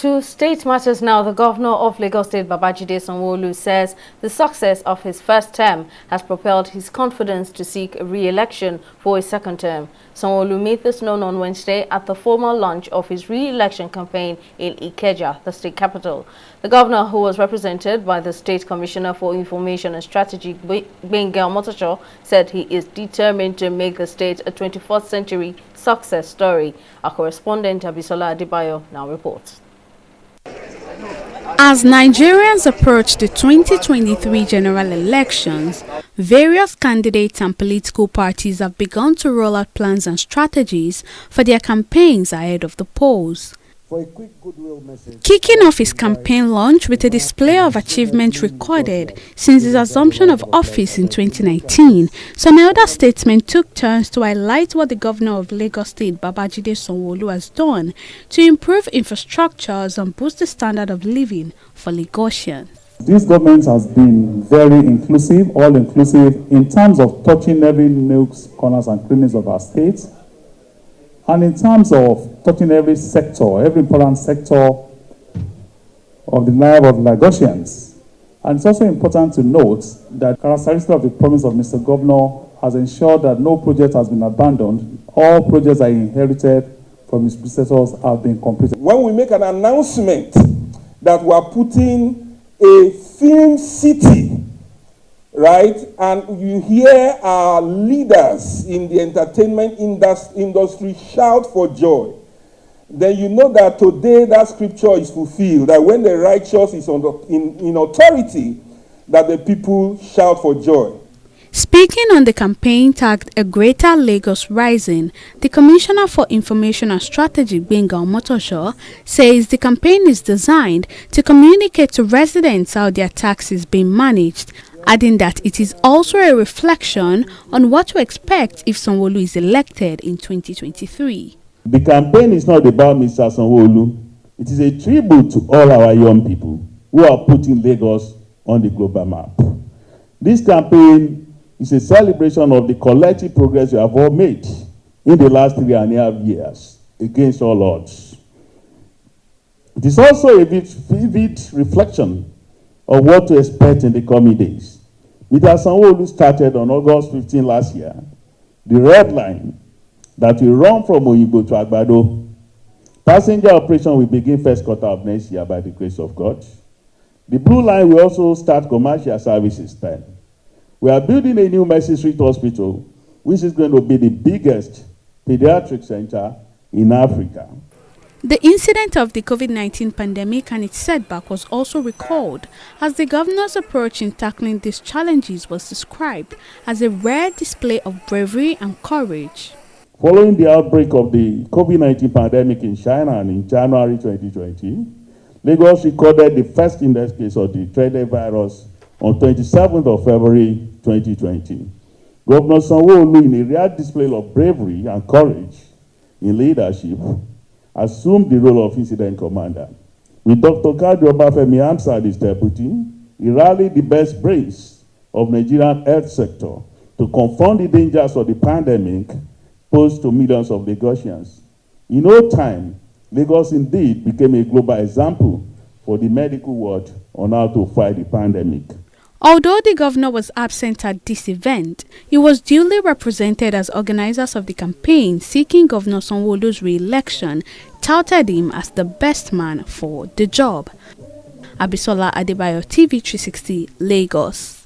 To state matters now, the governor of Lagos State, Babajide Sanwo-Olu, says the success of his first term has propelled his confidence to seek re-election for a second term. Sanwo-Olu made this known on Wednesday at the formal launch of his re-election campaign in Ikeja, the state capital. The governor, who was represented by the State Commissioner for Information and Strategy, Gbenga Omotosho, said he is determined to make the state a 21st century success story. Our correspondent Abisola Adebayo now reports. As Nigerians approach the 2023 general elections, various candidates and political parties have begun to roll out plans and strategies for their campaigns ahead of the polls. Kicking off his campaign launch with a display of achievements recorded since his assumption of office in 2019, some elder statesmen took turns to highlight what the governor of Lagos State, Babajide Sanwo-Olu, has done to improve infrastructures and boost the standard of living for Lagosians. This government has been very inclusive, all-inclusive, in terms of touching every nooks, corners and crannies of our state. And in terms of touching every sector, every important sector of the life of Lagosians. And it's also important to note that characteristic of the promise of Mr. Governor has ensured that no project has been abandoned. All projects I inherited from his predecessors have been completed. When we make an announcement that we are putting a film city, right, and you hear our leaders in the entertainment industry shout for joy, then you know that today that scripture is fulfilled, that when the righteous is in authority, that the people shout for joy. Speaking on the campaign tagged A Greater Lagos Rising, the Commissioner for Information and Strategy, Gbenga Omotosho, says the campaign is designed to communicate to residents how their tax is being managed, adding that it is also a reflection on what to expect if Sanwo-Olu is elected in 2023. The campaign is not about Mr. Sanwo-Olu. It is a tribute to all our young people who are putting Lagos on the global map. This campaign is a celebration of the collective progress we have all made in the last 3.5 years against all odds. It is also a vivid reflection of what to expect in the coming days. Mr. Sanwo-Olu started on August 15 last year, the red line that will run from Oyigbo to Agbado. Passenger operation will begin first quarter of next year by the grace of God. The blue line will also start commercial services then. We are building a new Mercy Street Hospital, which is going to be the biggest pediatric center in Africa. The incident of the COVID-19 pandemic and its setback was also recalled, as the governor's approach in tackling these challenges was described as a rare display of bravery and courage. Following the outbreak of the COVID-19 pandemic in China in January 2020, Lagos recorded the first index case of the dreaded virus on 27th of February 2020. Governor Sanwo-Olu, in a rare display of bravery and courage in leadership, assumed the role of incident commander. With Dr. Kadri Obafemi answered his deputy, he rallied the best brains of Nigerian health sector to confront the dangers of the pandemic posed to millions of Lagosians. In no time, Lagos indeed became a global example for the medical world on how to fight the pandemic. Although the governor was absent at this event, he was duly represented as organizers of the campaign seeking Governor Sanwo-Olu's re-election touted him as the best man for the job. Abisola Adebayo, TV 360, Lagos.